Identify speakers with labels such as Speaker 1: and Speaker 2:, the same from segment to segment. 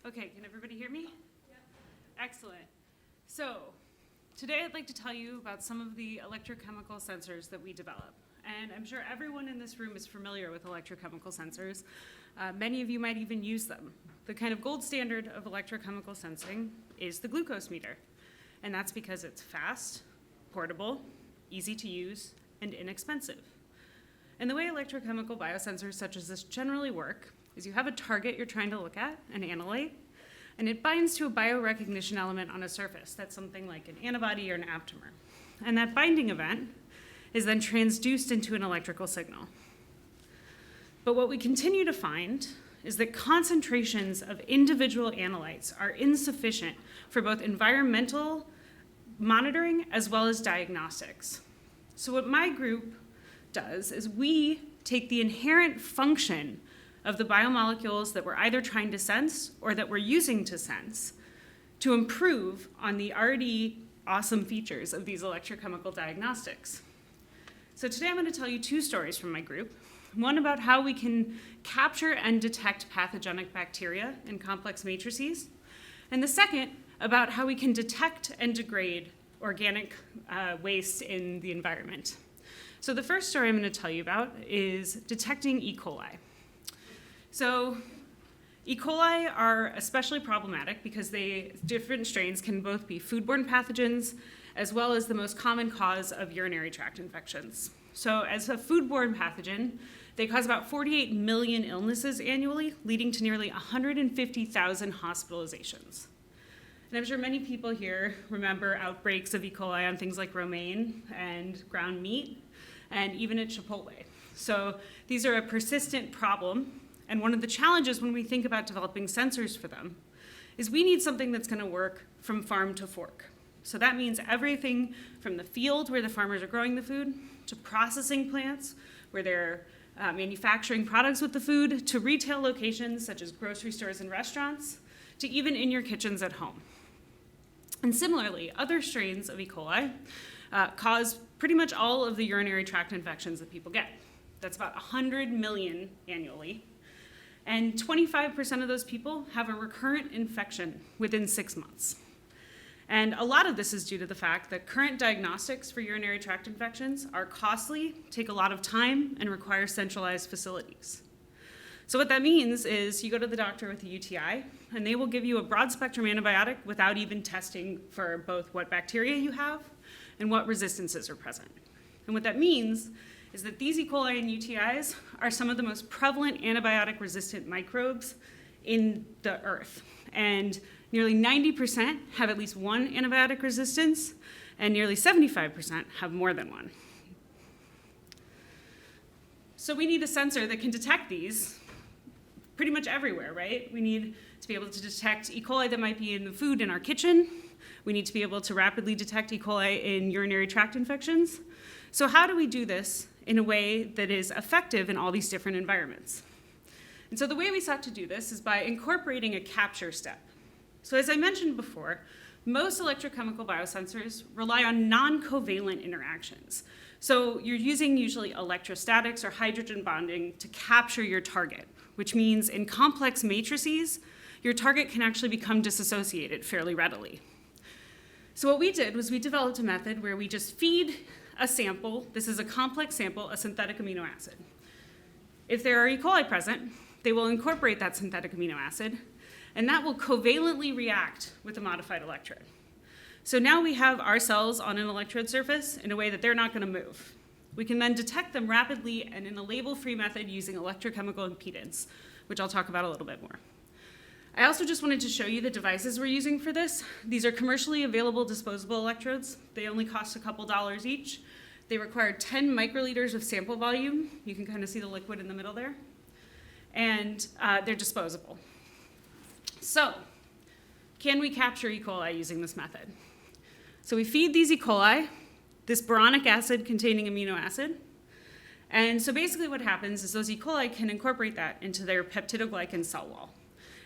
Speaker 1: Okay, can everybody hear me? Yep. Excellent. So, today I'd like to tell you about some of the electrochemical sensors that we develop. And I'm sure everyone in this room is familiar with electrochemical sensors. Many of you might even use them. The kind of gold standard of electrochemical sensing is the glucose meter. And that's because it's fast, portable, easy to use, and inexpensive. And the way electrochemical biosensors such as this generally work is you have a target you're trying to look at, an analyte, and it binds to a biorecognition element on a surface. That's something like an antibody or an aptamer. And that binding event is then transduced into an electrical signal. But what we continue to find is that concentrations of individual analytes are insufficient for both environmental monitoring as well as diagnostics. So what my group does is we take the inherent function of the biomolecules that we're either trying to sense or that we're using to sense to improve on the already awesome features of these electrochemical diagnostics. So today I'm going to tell you two stories from my group. One about how we can capture and detect pathogenic bacteria in complex matrices, and the second about how we can detect and degrade organic waste in the environment. So the first story I'm going to tell you about is detecting E. coli. So E. coli are especially problematic because different strains can both be foodborne pathogens as well as the most common cause of urinary tract infections. So as a foodborne pathogen, they cause about 48 million illnesses annually, leading to nearly 150,000 hospitalizations. And I'm sure many people here remember outbreaks of E. coli on things like romaine and ground meat, and even at Chipotle. So these are a persistent problem. And one of the challenges when we think about developing sensors for them is we need something that's going to work from farm to fork. So that means everything from the field where the farmers are growing the food, to processing plants where they're manufacturing products with the food, to retail locations such as grocery stores and restaurants, to even in your kitchens at home. And similarly, other strains of E. coli cause pretty much all of the urinary tract infections that people get. That's about 100 million annually. And 25% of those people have a recurrent infection within 6 months. And a lot of this is due to the fact that current diagnostics for urinary tract infections are costly, take a lot of time, and require centralized facilities. So what that means is you go to the doctor with a UTI, and they will give you a broad spectrum antibiotic without even testing for both what bacteria you have and what resistances are present. And what that means is that these E. coli and UTIs are some of the most prevalent antibiotic-resistant microbes in the earth. And nearly 90% have at least one antibiotic resistance, and nearly 75% have more than one. So we need a sensor that can detect these pretty much everywhere, right? We need to be able to detect E. coli that might be in the food in our kitchen. We need to be able to rapidly detect E. coli in urinary tract infections. So how do we do this in a way that is effective in all these different environments? And so the way we sought to do this is by incorporating a capture step. So as I mentioned before, most electrochemical biosensors rely on non-covalent interactions. So you're using usually electrostatics or hydrogen bonding to capture your target, which means in complex matrices, your target can actually become disassociated fairly readily. So what we did was we developed a method where we just feed a sample, this is a complex sample, a synthetic amino acid. If there are E. coli present, they will incorporate that synthetic amino acid, and that will covalently react with a modified electrode. So now we have our cells on an electrode surface in a way that they're not going to move. We can then detect them rapidly and in a label-free method using electrochemical impedance, which I'll talk about a little bit more. I also just wanted to show you the devices we're using for this. These are commercially available disposable electrodes. They only cost a couple dollars each. They require 10 microliters of sample volume. You can kind of see the liquid in the middle there. And they're disposable. So, can we capture E. coli using this method? So we feed these E. coli this boronic acid containing amino acid. And so basically what happens is those E. coli can incorporate that into their peptidoglycan cell wall.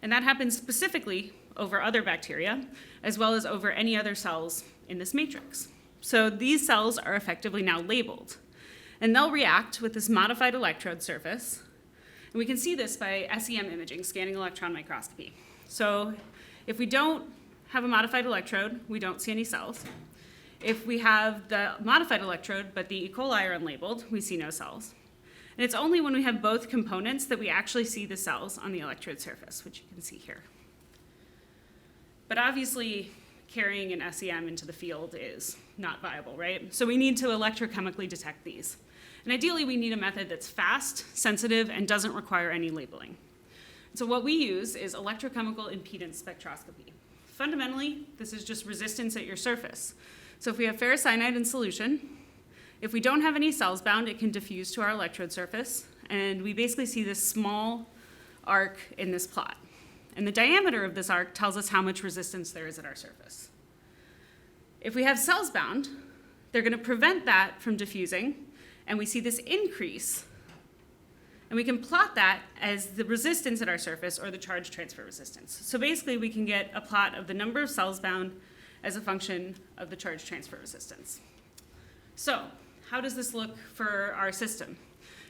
Speaker 1: And that happens specifically over other bacteria, as well as over any other cells in this matrix. So these cells are effectively now labeled. And they'll react with this modified electrode surface. And we can see this by SEM imaging, scanning electron microscopy. So if we don't have a modified electrode, we don't see any cells. If we have the modified electrode, but the E. coli are unlabeled, we see no cells. And it's only when we have both components that we actually see the cells on the electrode surface, which you can see here. But obviously, carrying an SEM into the field is not viable, right? So we need to electrochemically detect these. And ideally, we need a method that's fast, sensitive, and doesn't require any labeling. So what we use is electrochemical impedance spectroscopy. Fundamentally, this is just resistance at your surface. So if we have ferrocyanide in solution, if we don't have any cells bound, it can diffuse to our electrode surface, and we basically see this small arc in this plot. And the diameter of this arc tells us how much resistance there is at our surface. If we have cells bound, they're going to prevent that from diffusing, and we see this increase. And we can plot that as the resistance at our surface or the charge transfer resistance. So basically, we can get a plot of the number of cells bound as a function of the charge transfer resistance. So how does this look for our system?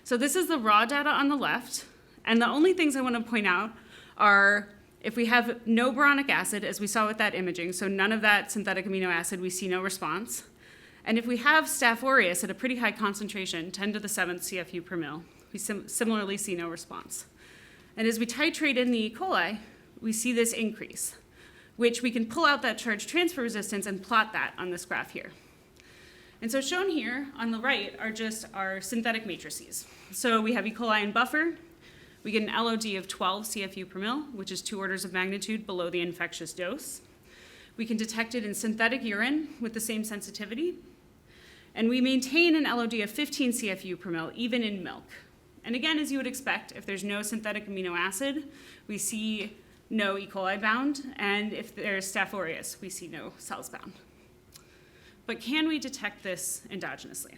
Speaker 1: So this is the raw data on the left, and the only things I want to point out are if we have no boronic acid, as we saw with that imaging, so none of that synthetic amino acid, we see no response. And if we have Staph aureus at a pretty high concentration, 10 to the 7th CFU per mil, we similarly see no response. And as we titrate in the E. coli, we see this increase, which we can pull out that charge transfer resistance and plot that on this graph here. And so shown here on the right are just our synthetic matrices. So we have E. coli in buffer. We get an LOD of 12 CFU per mil, which is 2 orders of magnitude below the infectious dose. We can detect it in synthetic urine with the same sensitivity. And we maintain an LOD of 15 CFU per mil, even in milk. And again, as you would expect, if there's no synthetic amino acid, we see no E. coli bound. And if there's Staph aureus, we see no cells bound. But can we detect this endogenously?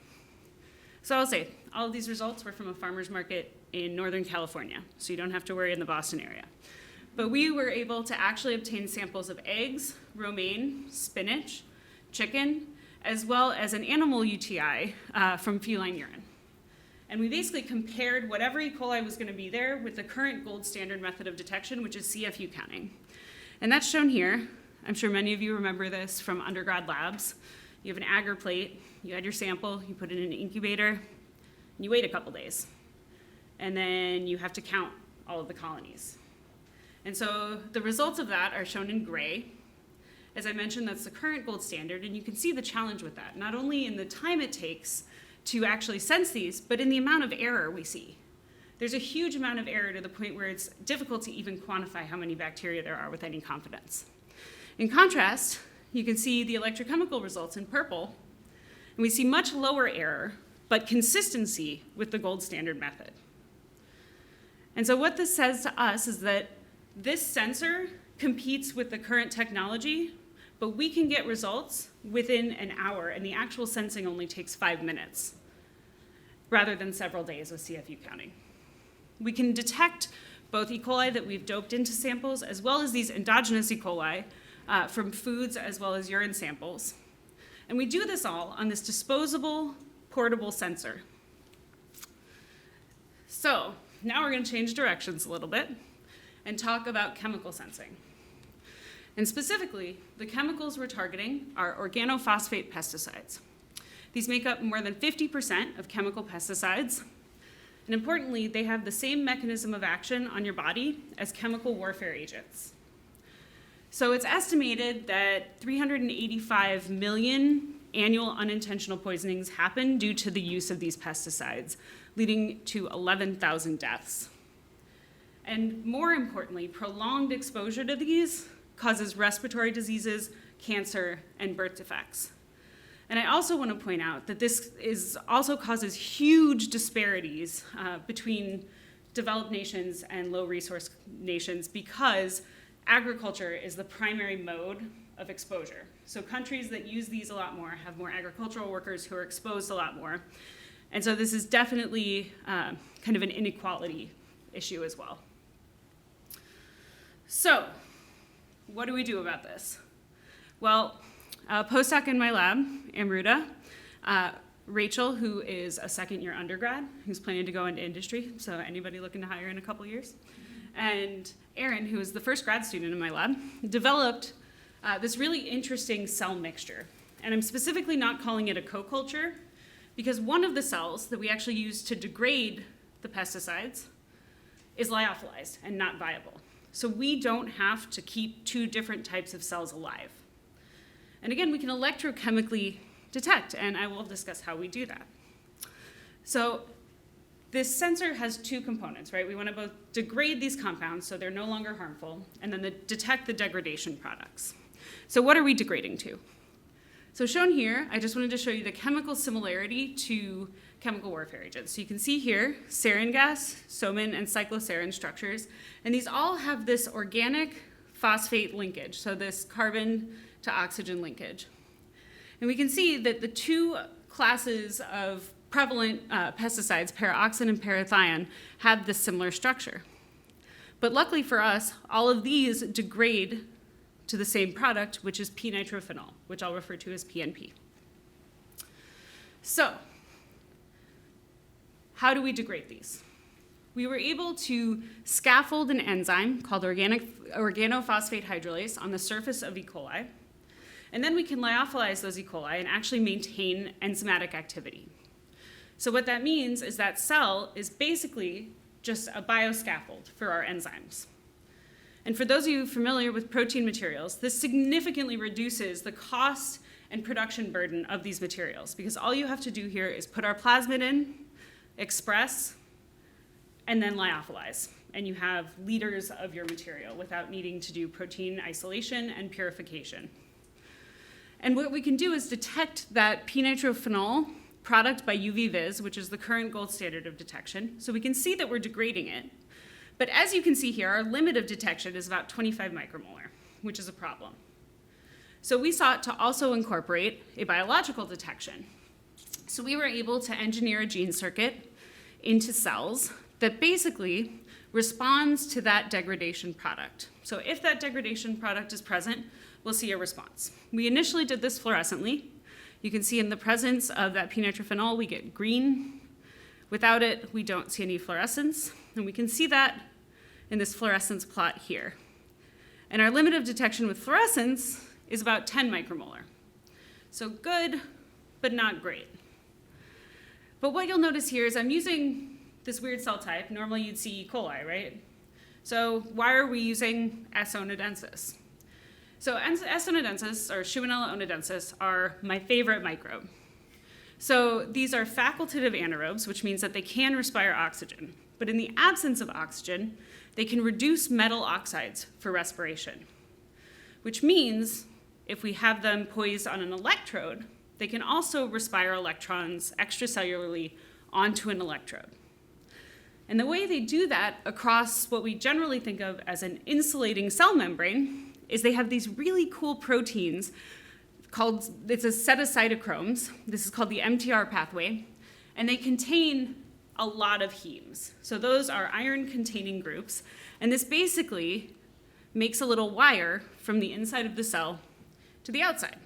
Speaker 1: So I'll say, all of these results were from a farmer's market in Northern California, so you don't have to worry in the Boston area. But we were able to actually obtain samples of eggs, romaine, spinach, chicken, as well as an animal UTI from feline urine. And we basically compared whatever E. coli was going to be there with the current gold standard method of detection, which is Cfu counting. And that's shown here. I'm sure many of you remember this from undergrad labs. You have an agar plate, you add your sample, you put it in an incubator, and you wait a couple days. And then you have to count all of the colonies. And so the results of that are shown in gray. As I mentioned, that's the current gold standard, and you can see the challenge with that, not only in the time it takes to actually sense these, but in the amount of error we see. There's a huge amount of error to the point where it's difficult to even quantify how many bacteria there are with any confidence. In contrast, you can see the electrochemical results in purple, and we see much lower error, but consistency with the gold standard method. And so what this says to us is that this sensor competes with the current technology, but we can get results within an hour, and the actual sensing only takes 5 minutes, rather than several days with Cfu counting. We can detect both E. coli that we've doped into samples, as well as these endogenous E. coli from foods as well as urine samples. And we do this all on this disposable, portable sensor. So now we're going to change directions a little bit and talk about chemical sensing. And specifically, the chemicals we're targeting are organophosphate pesticides. These make up more than 50% of chemical pesticides. And importantly, they have the same mechanism of action on your body as chemical warfare agents. So it's estimated that 385 million annual unintentional poisonings happen due to the use of these pesticides, leading to 11,000 deaths. And more importantly, prolonged exposure to these causes respiratory diseases, cancer, and birth defects. And I also want to point out that this also causes huge disparities between developed nations and low-resource nations because agriculture is the primary mode of exposure. So countries that use these a lot more have more agricultural workers who are exposed a lot more. And so this is definitely kind of an inequality issue as well. So what do we do about this? Well, a postdoc in my lab, Amruta, Rachel, who is a second-year undergrad, who's planning to go into industry, so anybody looking to hire in a couple years, and Aaron, who was the first grad student in my lab, developed this really interesting cell mixture. And I'm specifically not calling it a co-culture because one of the cells that we actually use to degrade the pesticides is lyophilized and not viable. So we don't have to keep two different types of cells alive. And again, we can electrochemically detect, and I will discuss how we do that. So this sensor has two components, right? We want to both degrade these compounds so they're no longer harmful, and then detect the degradation products. So what are we degrading to? So shown here, I just wanted to show you the chemical similarity to chemical warfare agents. So you can see here, sarin gas, soman, and cyclosarin structures, and these all have this organic phosphate linkage, so this carbon to oxygen linkage. And we can see that the two classes of prevalent pesticides, paraoxin and parathion, have this similar structure. But luckily for us, all of these degrade to the same product, which is p-nitrophenol, which I'll refer to as PNP. So, how do we degrade these? We were able to scaffold an enzyme called organophosphate hydrolase on the surface of E. coli, and then we can lyophilize those E. coli and actually maintain enzymatic activity. So what that means is that cell is basically just a bioscaffold for our enzymes. And for those of you familiar with protein materials, this significantly reduces the cost and production burden of these materials because all you have to do here is put our plasmid in, express, and then lyophilize. And you have liters of your material without needing to do protein isolation and purification. And what we can do is detect that p-nitrophenol product by UV vis, which is the current gold standard of detection. So we can see that we're degrading it. But as you can see here, our limit of detection is about 25 micromolar, which is a problem. So we sought to also incorporate a biological detection. So we were able to engineer a gene circuit into cells that basically responds to that degradation product. So if that degradation product is present, we'll see a response. We initially did this fluorescently. You can see in the presence of that p-nitrophenol, we get green. Without it, we don't see any fluorescence. And we can see that in this fluorescence plot here. And our limit of detection with fluorescence is about 10 micromolar. So good, but not great. But what you'll notice here is I'm using this weird cell type. Normally you'd see E. coli, right? So why are we using S. onadensis? So S. onadensis, or Shewinella onadensis, are my favorite microbe. So these are facultative anaerobes, which means that they can respire oxygen. But in the absence of oxygen, they can reduce metal oxides for respiration, which means if we have them poised on an electrode, they can also respire electrons extracellularly onto an electrode. And the way they do that across what we generally think of as an insulating cell membrane is they have these really cool proteins called, it's a set of cytochromes. This is called the Mtr Pathway, and they contain a lot of hemes. So those are iron-containing groups, and this basically makes a little wire from the inside of the cell to the outside.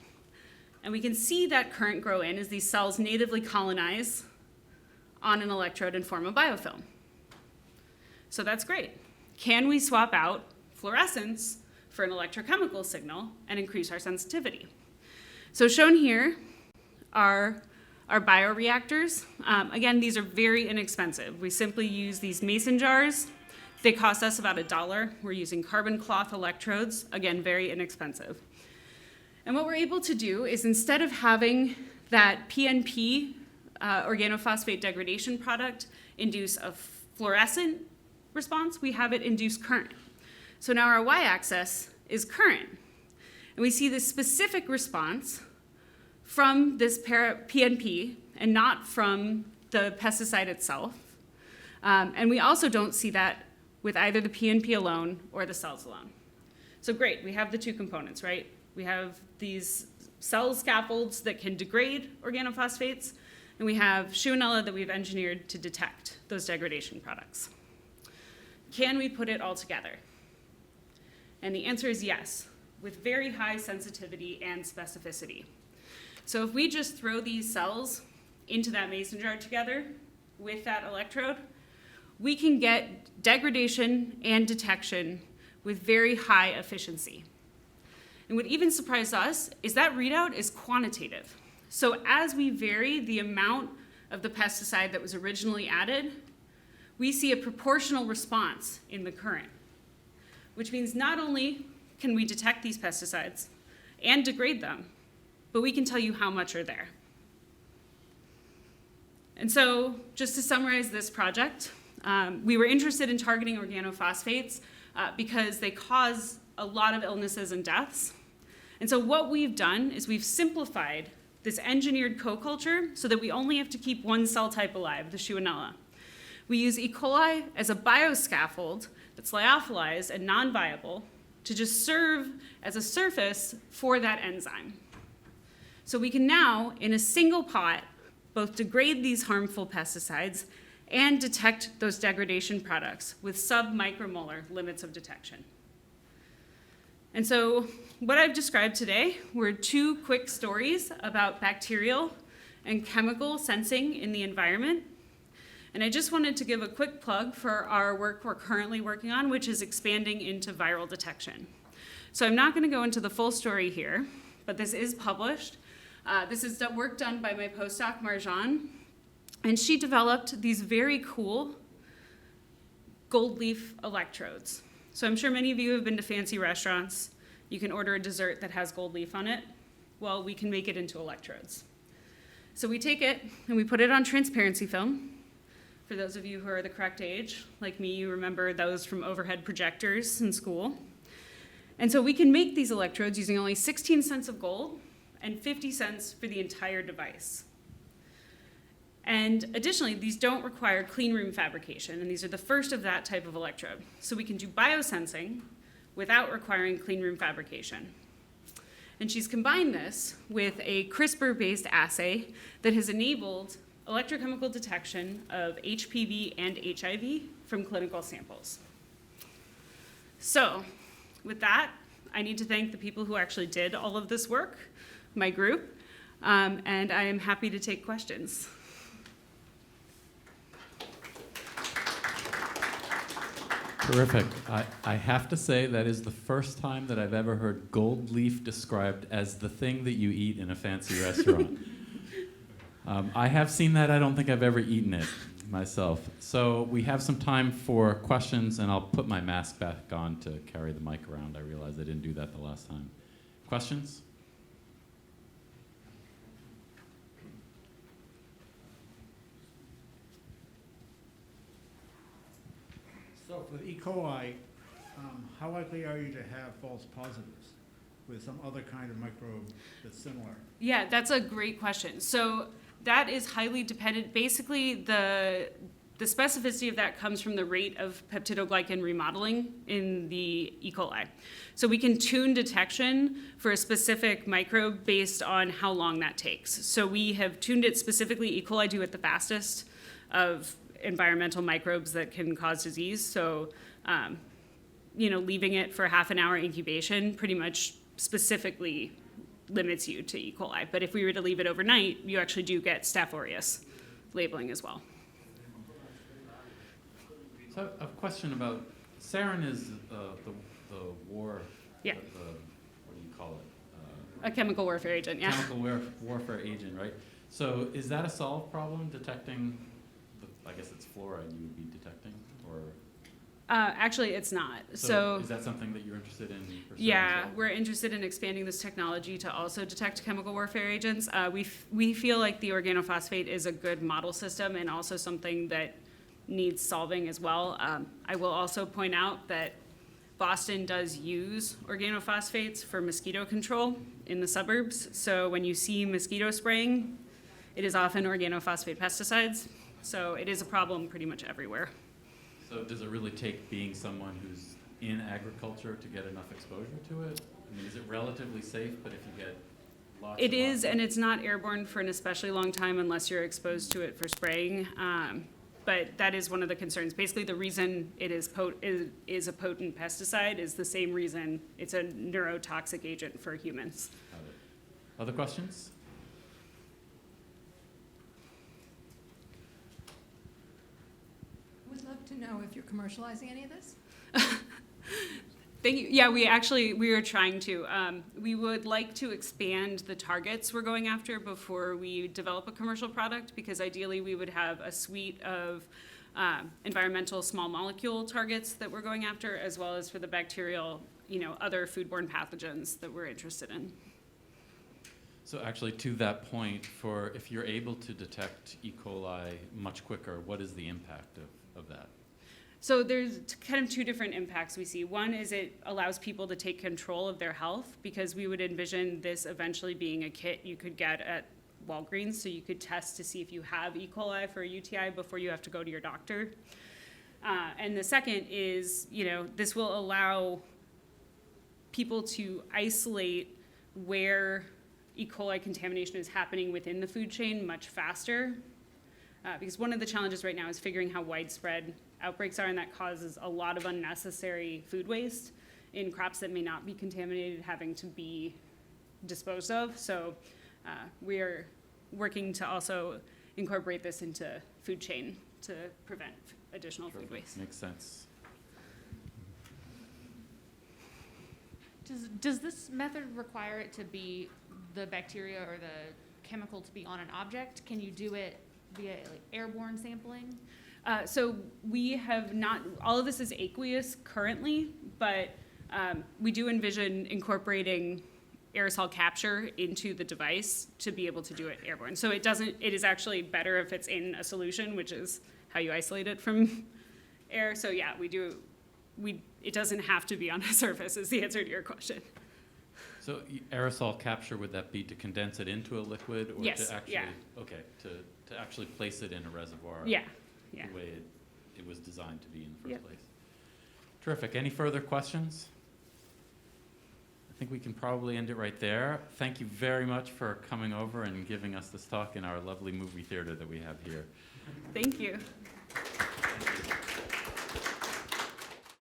Speaker 1: And we can see that current grow in as these cells natively colonize on an electrode and form a biofilm. So that's great. Can we swap out fluorescence for an electrochemical signal and increase our sensitivity? So shown here are our bioreactors. Again, these are very inexpensive. We simply use these mason jars. They cost us about $1. We're using carbon cloth electrodes. Again, very inexpensive. And what we're able to do is instead of having that PNP, organophosphate degradation product, induce a fluorescent response, we have it induce current. So now our y-axis is current. And we see this specific response from this PNP and not from the pesticide itself. And we also don't see that with either the PNP alone or the cells alone. So great, we have the two components, right? We have these cell scaffolds that can degrade organophosphates, and we have Shewinella that we've engineered to detect those degradation products. Can we put it all together? And the answer is yes, with very high sensitivity and specificity. So if we just throw these cells into that mason jar together with that electrode, we can get degradation and detection with very high efficiency. And what even surprised us is that readout is quantitative. So as we vary the amount of the pesticide that was originally added, we see a proportional response in the current, which means not only can we detect these pesticides and degrade them, but we can tell you how much are there. And so just to summarize this project, we were interested in targeting organophosphates because they cause a lot of illnesses and deaths. And so what we've done is we've simplified this engineered co-culture so that we only have to keep one cell type alive, the Shionella. We use E. coli as a bioscaffold that's lyophilized and non-viable to just serve as a surface for that enzyme. So we can now, in a single pot, both degrade these harmful pesticides and detect those degradation products with sub-micromolar limits of detection. And so what I've described today were two quick stories about bacterial and chemical sensing in the environment. And I just wanted to give a quick plug for our work we're currently working on, which is expanding into viral detection. So I'm not going to go into the full story here, but this is published. This is the work done by my postdoc, Marjan, and she developed these very cool gold leaf electrodes. So I'm sure many of you have been to fancy restaurants. You can order a dessert that has gold leaf on it. Well, we can make it into electrodes. So we take it and we put it on transparency film. For those of you who are the correct age, like me, you remember those from overhead projectors in school. And so we can make these electrodes using only 16 cents of gold and 50 cents for the entire device. And additionally, these don't require clean room fabrication, and these are the first of that type of electrode. So we can do biosensing without requiring clean room fabrication. And she's combined this with a CRISPR-based assay that has enabled electrochemical detection of HPV and HIV from clinical samples. So with that, I need to thank the people who actually did all of this work, my group, and I am happy to take questions.
Speaker 2: Terrific. I have to say that is the first time that I've ever heard gold leaf described as the thing that you eat in a fancy restaurant. I have seen that. I don't think I've ever eaten it myself. So we have some time for questions, and I'll put my mask back on to carry the mic around. I realized I didn't do that the last time. Questions?
Speaker 3: So for the E. coli, how likely are you to have false positives with some other kind of microbe that's similar?
Speaker 1: Yeah, that's a great question. So that is highly dependent. Basically, the specificity of that comes from the rate of peptidoglycan remodeling in the E. coli. So we can tune detection for a specific microbe based on how long that takes. So we have tuned it specifically. E. coli do it the fastest of environmental microbes that can cause disease. So, leaving it for half an hour incubation pretty much specifically limits you to E. coli. But if we were to leave it overnight, you actually do get Staph aureus labeling as well.
Speaker 2: So a question about, sarin is the war,
Speaker 1: Yeah.
Speaker 2: what do you call it?
Speaker 1: A chemical warfare agent, yeah.
Speaker 2: Chemical warfare agent, right? So is that a solved problem, detecting, I guess it's fluoride you would be detecting, or?
Speaker 1: Actually, it's not. So
Speaker 2: is that something that you're interested in pursuing?
Speaker 1: yeah, we're interested in expanding this technology to also detect chemical warfare agents. We feel like the organophosphate is a good model system and also something that needs solving as well. I will also point out that Boston does use organophosphates for mosquito control in the suburbs. So when you see mosquito spraying, it is often organophosphate pesticides. So it is a problem pretty much everywhere.
Speaker 2: So does it really take being someone who's in agriculture to get enough exposure to it? I mean, is it relatively safe, but if you get lots
Speaker 1: It is, and it's not airborne for an especially long time unless you're exposed to it for spraying. But that is one of the concerns. Basically, the reason it is a potent pesticide is the same reason it's a neurotoxic agent for humans.
Speaker 2: Got it. Other questions?
Speaker 4: Would love to know if you're commercializing any of this?
Speaker 1: Thank you. Yeah, we are trying to. We would like to expand the targets we're going after before we develop a commercial product, because ideally we would have a suite of environmental small molecule targets that we're going after, as well as for the bacterial, other foodborne pathogens that we're interested in.
Speaker 2: So actually, to that point, if you're able to detect E. coli much quicker, what is the impact of that?
Speaker 1: So there's kind of two different impacts we see. One is it allows people to take control of their health, because we would envision this eventually being a kit you could get at Walgreens, so you could test to see if you have E. coli for a UTI before you have to go to your doctor. And the second is, this will allow people to isolate where E. coli contamination is happening within the food chain much faster. Because one of the challenges right now is figuring how widespread outbreaks are, and that causes a lot of unnecessary food waste in crops that may not be contaminated having to be disposed of. So we are working to also incorporate this into food chain to prevent additional food waste.
Speaker 2: Makes sense.
Speaker 5: Does this method require it to be the bacteria or the chemical to be on an object? Can you do it via airborne sampling?
Speaker 1: So we have not, all of this is aqueous currently, but we do envision incorporating aerosol capture into the device to be able to do it airborne. So it is actually better if it's in a solution, which is how you isolate it from air. So yeah, it doesn't have to be on a surface is the answer to your question.
Speaker 2: So aerosol capture, would that be to condense it into a liquid, or
Speaker 1: Yes,
Speaker 2: to actually,
Speaker 1: yeah.
Speaker 2: okay, to actually place it in a reservoir?
Speaker 1: Yeah.
Speaker 2: The way it was designed to be in the first
Speaker 1: Yep.
Speaker 2: place. Terrific. Any further questions? I think we can probably end it right there. Thank you very much for coming over and giving us this talk in our lovely movie theater that we have here.
Speaker 1: Thank you.